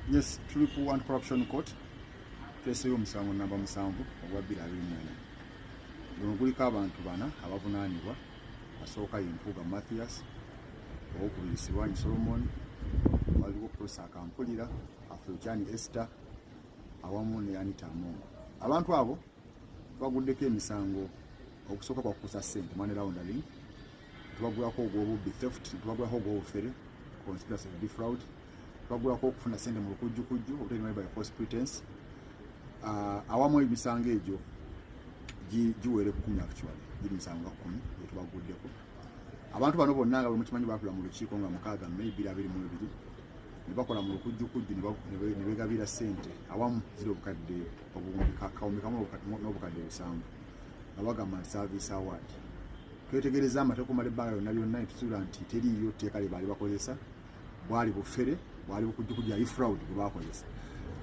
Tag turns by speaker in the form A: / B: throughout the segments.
A: Yes, tuli ku Anti-Corruption Court. Tweseyo omusango namba 7 ogwa 2024. Luno guliko abantu bana abavunaanibwa. Asooka Yempuga Mathias, owokubiri Sirwanyi Solomon, waliwo Prosa Kampulira, Afrochani Esther, awamu ne Anita Amongo. Abantu abo baguddeko emisango okusooka kwa kukusa ssente, money laundering, tubagulako ogw'obubbi theft, tubagulako ogw'obufere, conspiracy to defraud, tubagulako okufuna ssente mu lukujjukujju, obutalimani by false pretense. Awamu emisango egyo giwere ku 10 actually, giri misango 10 gyetubaguddeko. Abantu bano bonna nga bwe mukimanyi baatula mu lukiiko nga 6 May 2022 ne bakola mu lukujjukujju ne begabira ssente awamu ziri obukadde kawumi kamu n'obukadde 7 nga bagamba nti service award. Twetegereza amateeka mali ebbanga lyonna lyonna netusuubira nti teriiyo tteeka lye baali bakozesa, bwali bufere, bwali bukujjukujju ali fraud bwe baakozesa.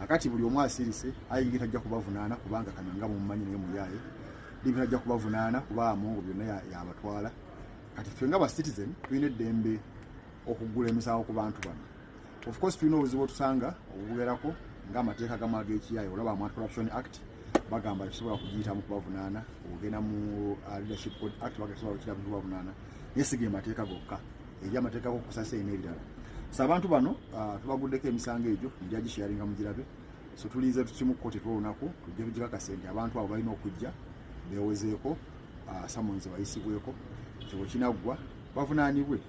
A: Akati buli omu asirise ayingira tajja kubavunaana kubanga Kanyanga mumumanyi naye muyaaye, libi tajja kubavunaana kuba Amongo byonna yabatwala. Kati ffe nga ba citizen tulina eddembe okugula emisango ku bantu bano. Of course tulina obuzibu otusanga obugerako ng'amateeka gamu ag'ekiyaaye, olaba Anti-Corruption Act bagamba tusobola kugiyitamu kubavunaana, ogenda mu Leadership Code Act bagasobola kukiyitamu kubavunaana, naye si ge mateeka gokka, eri amateeka g'okusasa n'ebirala. So abantu bano tubaguddeko emisango egyo nja gisharinga mugirabe. So tulize tukimu kkooti twolunaku tujje tugikakasa nti abantu abo balina okujja beewozeeko samonzi bayisibweko kyo kinaggwa bavunaanibwe.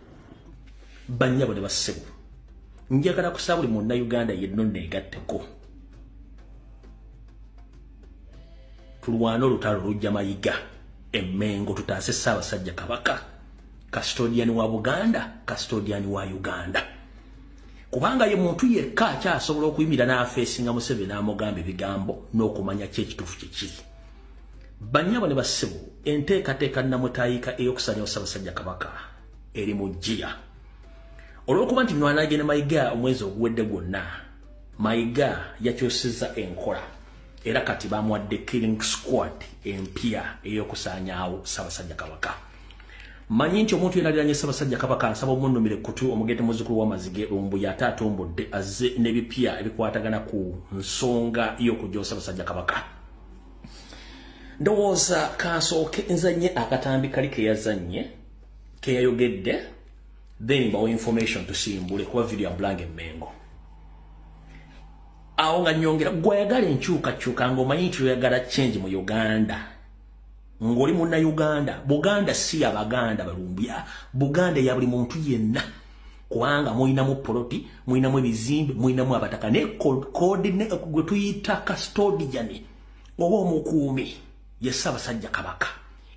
B: Bannyabo ne bassebo njagala kusaba buli munnayuganda yenno neegatteko tulwana olutalo lujja Mayiga Emmengo tutaase Ssaabasajja Kabaka, custodian wa Buganda, custodian wa Uganda. Kubanga ye muntu yekka akyasobola okuyimira n'afeesinga Museveni n'amugamba ebigambo n'okumanya ki ekituufu kiki. Bannyabo ne bassebo enteekateeka nnamutayika ey'okusanya Ssaabasajja Kabaka eri mu jjiya. Olw'okuba nti nwanagene Mayiga omwezi oguwedde gwonna, Mayiga yakyusizza enkola era kati bamuwadde killing squad empya ey'okusaanyaawo Ssaabasajja Kabaka. Manyi nti omuntu yena aliranye Ssaabasajja Kabaka asaba omunnumire kutu omugete muzzukulu w'amazige Lumbuya ate atumbudde azze n'ebipya ebikwatagana ku nsonga y'okujja Ssaabasajja Kabaka. Ndowooza kansooke nzanye akatambi kali keyazanye keyayogedde then bawo information tusimbule kuba video ya Blange Mmengo. Awo nga nyongera gwayagala enkyukakyuka ng'omanyi nti oyagala change mu Uganda. Ngoli muna Uganda, Buganda si Abaganda Balumbya, Buganda ya buli muntu yenna. Kubanga muinamu poloti, muinamu ebizimbe, muinamu abataka ne code ne gwe tuyita custodian. Oba omukuumi ye Ssaabasajja Kabaka.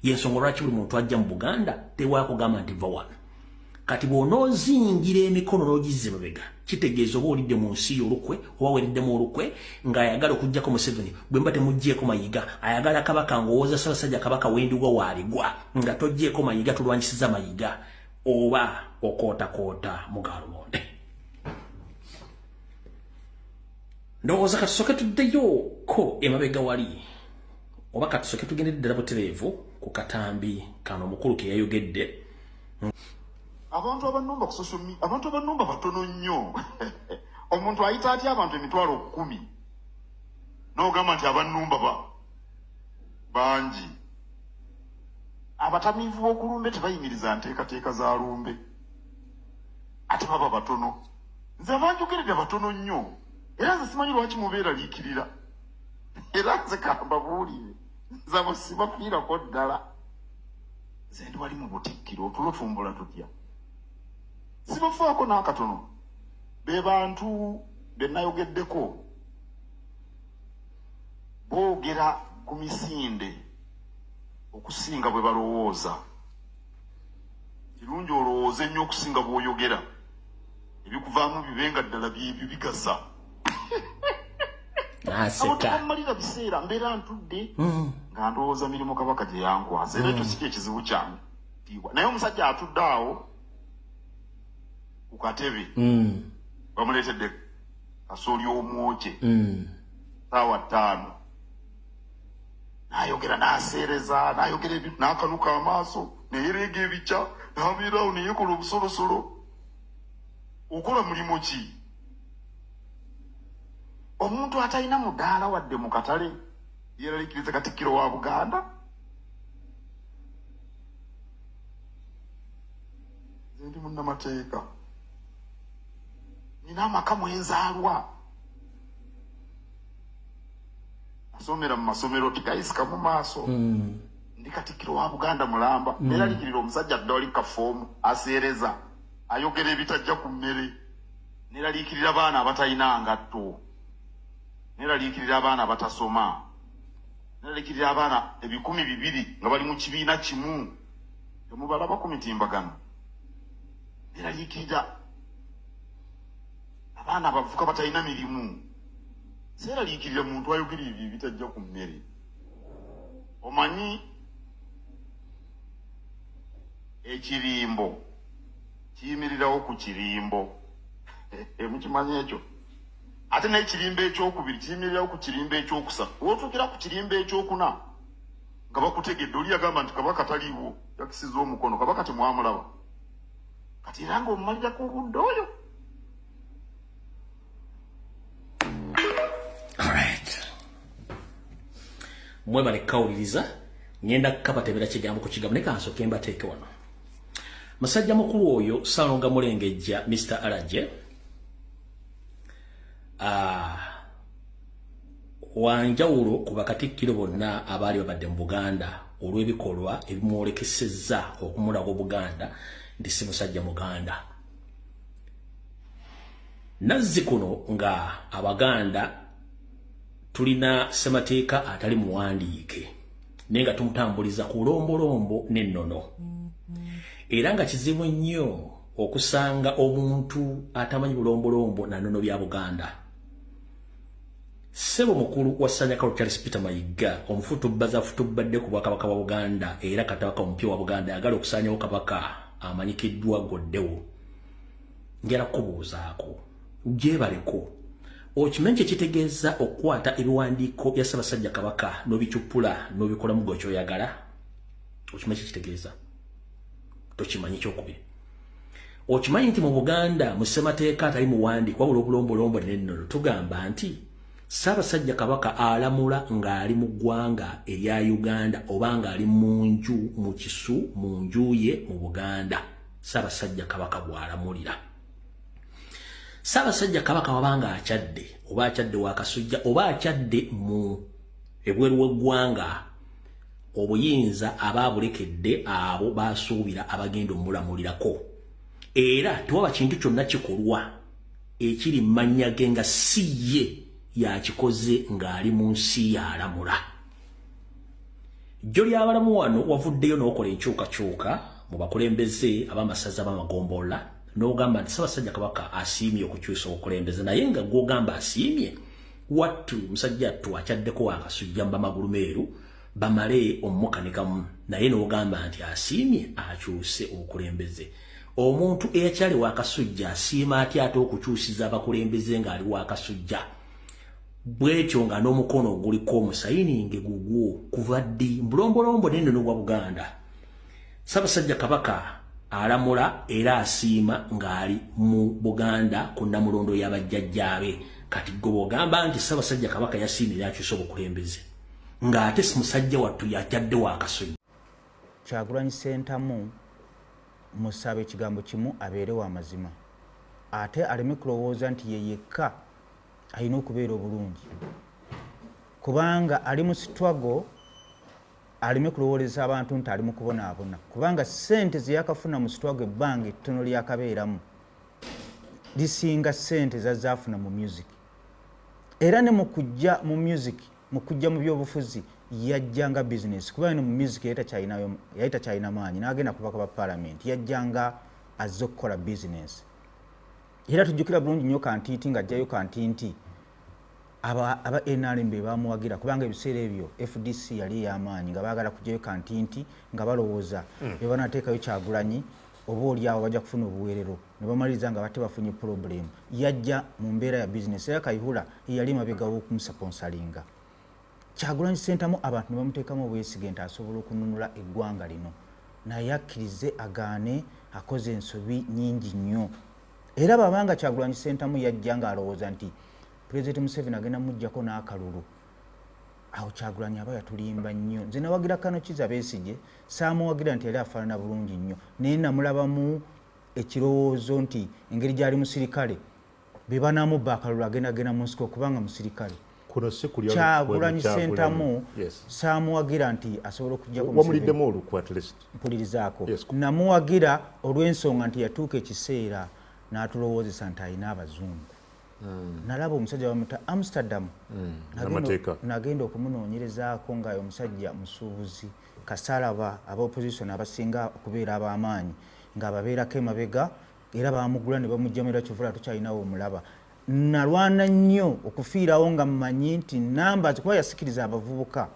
B: Yensonga lwaki buli muntu ajja mu Buganda tewakugamba nti vawana. Kati bw'onoozingira emikono n'ogizza emabega kitegeeza oba olidde mu nsi y'olukwe oba weriddemu olukwe ng'ayagala okuggyako Museveni bwe mba temuggyeko Mayiga ayagala Kabaka ng'owooza Ssaabasajja Kabaka wendigwa waaligwa nga toggyeko Mayiga tulwanyisiza Mayiga oba okootakoota Mugalumonde. Ndowooza katusooke tuddeyo ko emabega wali oba katusooke tugende ddala butereevu ku katambi kano omukulu ke yayogedde.
C: Abantu abanumba ku social media, abantu abanumba batono nnyo. Omuntu ayita atya abantu 10,000 n'ogamba nti abanumba bangi. Abatamiivu b'okulumbe tebayimiriza nteekateeka za lumbe ate baba batono. Nze abanjogeredde batono nnyo era nze simanyi lwaki mubeera liikirira era nze kambabuulire nze abo sibafiirako ddala. Nze ndi wali mu butikkiro otulo tumbula tutya sibafaako n'akatono. Be bantu be nayogeddeko boogera ku misinde okusinga bwe balowooza. Kirungi olowooze nnyo okusinga bw'oyogera ebikuvaamu bibenga ddala byebyo bigasa. Abamalira biseera mbeera ntudde nga ndowooza mirimu Kabaka gye yankwaza era ekyo si kyo ekizibu kyange. Naye omusajja atudde awo ku katebe bamuleetedde kasooli omwoke ssaawa 5 n'ayogera n'aseereza n'ayogera ebintu n'akanuka amaaso neyereega ebikya n'abeerawo neyekola obusolosolo. Okola mulimu ki? omuntu atalina mudaala wadde mu katale yeraliikiriza Katikkiro wa Buganda. Nze ndi munnamateeka, nina amaka mwenzaalwa, nasomera mu masomero tigayisika mu maaso. Ndi Katikkiro wa Buganda mulamba, neraliikirira omusajja ddawali kafoomu aseereza ayogera ebitajja ku mmere, neraliikirira abaana abatalina ngatto, neraliikirira abaana abatasoma, neraliikirira abaana 200 nga bali mu kibiina kimu temubalaba ku mitimbagano, neraliikirira abaana abavuka batalina mirimu, seraliikirira muntu ayogera ebyo ebitajja ku mmere. Omanyi ekirimbo kiyimirirawo ku kirimbo, mukimanyi ekyo? Ate n'ekirimbo ekyokubiri kiyimirirawo ku kirimbo ekyokusatu. Wotuukira ku kirimbo ekyokuna nga bakutegedde, oli yagamba nti Kabaka taliiwo, yakisiza omukono, Kabaka temwamulaba, kati era nga omumalirako obudde oyo.
B: Mwebale kawuliriza, ngenda kukabatebera kigambo ku kigambo, ne kansooke mbateeke wano. Musajja mukulu oyo Ssalonga Mulengejja Mr. Alaje wanjawulo ku bakatikkiro bonna abaali babadde mu Buganda olw'ebikolwa ebimwolekesezza okumulaga Buganda nti si musajja Muganda. Nazzi kuno nga Abaganda tulina ssemateeka atali muwandiike naye nga tumutambuliza ku lombolombo n'ennono. Era nga kizibu nnyo okusanga omuntu atamanyi bulombolombo na nnono bya Buganda. Ssebo mukulu wa Sanyakalu Charles Peter Mayiga, omufutubbaza afutubadde ku Bwakabaka bwa Buganda era Kabaka omupya wa Buganda ayagala okusaanyawo Kabaka amanyikiddwa Goddewo. Njala kubuuzaako gyebaleko okimenye kitegeeza okukwata ebiwandiiko bya Ssaabasajja Kabaka n'obicuppula n'obikolamu gw'ekyoyagala. Okimenye kitegeeza tokimanyi kyokubiri. Okimanyi nti mu Buganda mu ssemateeka atali muwandiike wabula obulombolombo n'ennono tugamba nti Ssaabasajja Kabaka alamula ng'ali mu ggwanga erya Uganda oba ng'ali mu nju mu kisu mu nju ye mu Buganda. Ssaabasajja Kabaka bw'alamulira. Ssaabasajja Kabaka wabanga akyadde oba akyadde wa Kasujja oba akyadde mu ebweru w'eggwanga, obuyinza abaabulekedde abo basuubira abagenda omulamulirako. Era tewaba kintu kyonna kikolwa ekiri mu mannya ge nga si ye yakikoze ng'ali mu nsi y'alamula. Jjo ly'abalamu wano wavuddeyo n'okola enkyukakyuka mu bakulembeze ab'amasaza b'amagombolola n'ogamba nti Ssaabasajja Kabaka asiimye okukyusa obukulembeze, naye nga gw'ogamba asiimye wattu musajja attu akyaddeko wa Kasujja mu bamagulu meeru bamale omukanikamu, naye n'ogamba nti asiimye akyuse obukulembeze. Omuntu eyakyali wa Kasujja asiima atya ate okukyusiza abakulembeze ng'ali wa Kasujja? Bwetyo nga n'omukono guliko omusayininge gugwo kuva ddi mbulombolombo n'ennono bwa Buganda. Ssaabasajja Kabaka alamula era asiima ng'ali mu Buganda ku nnamulondo y'abajjajjaabe. Kati gwe bw'ogamba nti Ssaabasajja Kabaka yasiimira akyusa obukulembeze ng'ate si musajja wattu yakyadde wa Kasujja.
D: Kyagulanyi Ssentamu musaba ekigambo kimu abeere wa mazima, ate aleme kulowooza nti ye yekka alina okubeera obulungi, kubanga ali mu struggle. Alime kulowooleza abantu nti ali mu kubonaabona, kubanga ssente ze yakafuna mu struggle ebbanga ettono lyakabeeramu lisinga ssente zazaafuna mu music. Era ne mu kujja mu music, mu kujja mu byobufuzi yajjanga business, kubanga mu music yali takyalina maanyi n'agenda kubaka ba parliament, yajjanga azze okukola business. Era tujjukira bulungi nnyo Kantinti ng'ajjayo Kantinti aba NRM bamuwagira, kubanga ebiseera ebyo FDC yali ey'amaanyi nga baagala kujjayo Kantinti nga balowooza be banateekayo Kyagulanyi oba oliawo bajja kufuna obuweerero, ne bamaliriza nga bate bafunye problem. Yajja mu mbeera ya business, era Kayihura yali mabegawo okumusponsoringa. Kyagulanyi Ssentamu abantu ne bamuteekamu obwesige nti asobola okununula eggwanga lino, naye akkirize agaane, akoze ensobi nnyingi nnyo. Era babanga Kyagulanyi Ssentamu yajja ng'alowooza nti President Museveni agenda mujjako n'akalulu. Awo Kyagulanyi aba yatulimba nnyo. Nze nawagira Kano Kizza Besigye saamuwagira nti yali afaanana bulungi nnyo. Naye namulabamu ekirowoozo nti engeri gy'ali musirikale be banamubba akalulu agenda mu nsiko kubanga musirikale. Kyagulanyi Ssentamu saamuwagira nti asobola okujjako
E: wamuliddemu olukwe at least.
D: Mpulirizaako. Namuwagira olw'ensonga nti yatuuka ekiseera n'atulowoozesa nti alina abazungu. Nalaba omusajja bamuta Amsterdam. Nagenda okumunoonyerezaako ng'ayo omusajja musuubuzi kasalaba aba opposition abasinga okubeera ab'amaanyi ng'ababeerako emabega era baamugula ne bamujjamira kivula tukyalinawo omulaba. Nalwana nnyo okufiirawo nga mmanyi nti numbers kuba yasikiriza abavubuka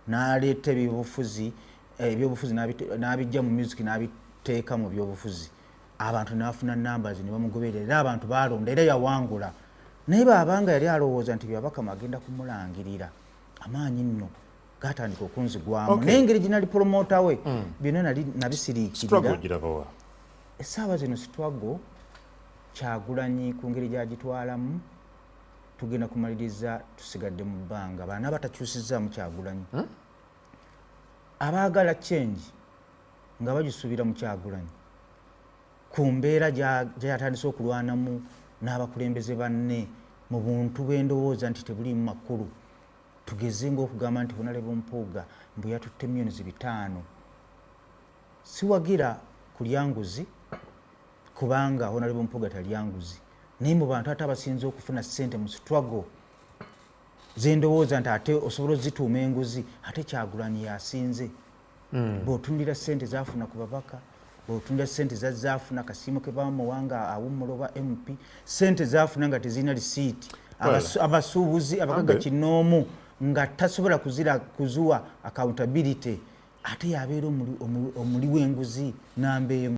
D: n'aleeta ebyobufuzi n'abijja mu music n'abiteeka mu byobufuzi. Abantu n'afuna numbers ne bamugoberera era abantu baalonda era yawangula. Naye baabanga yali alowooza nti byabakama agenda kumulangirira amaanyi nno gatandika okunzigwamu. Naye engeri gye nali promota we byonna nabisiriikirira. Essaawa zino struggle Kyagulanyi ku ngeri gy'agitwalamu tugenda kumaliriza tusigadde mu bbanga. Baana batakyusizaamu Kyagulanyi. Abaagala change nga bagisuubira mu Kyagulanyi ku mbeera gy'atandise okulwanamu n'abakulembeze banne mu buntu bw'endowooza nti tebuliimu makulu. Tugeze ng'okugamba nti Honorable Mpuuga mbu yatutte millions 5. Siwagira kulya nguzi kubanga Honorable Mpuuga talya nguzi. Naye mu bantu ate abasinze okufuna ssente mu struggle z'endowooza nti ate osobola ozituuma enguzi ate Kyagulanyi yasinze. Bw'otundira ssente zaafuna ku babaka, bw'otundira ssente zaafuna kasiimo ke bamuwanga awummula oba MP, ssente zaafuna nga tezirina lisiiti. Abasuubuzi abakaga kinoomu nga tasobola kuzuwa accountability ate yabeera omuli w'enguzi n'ambeemu.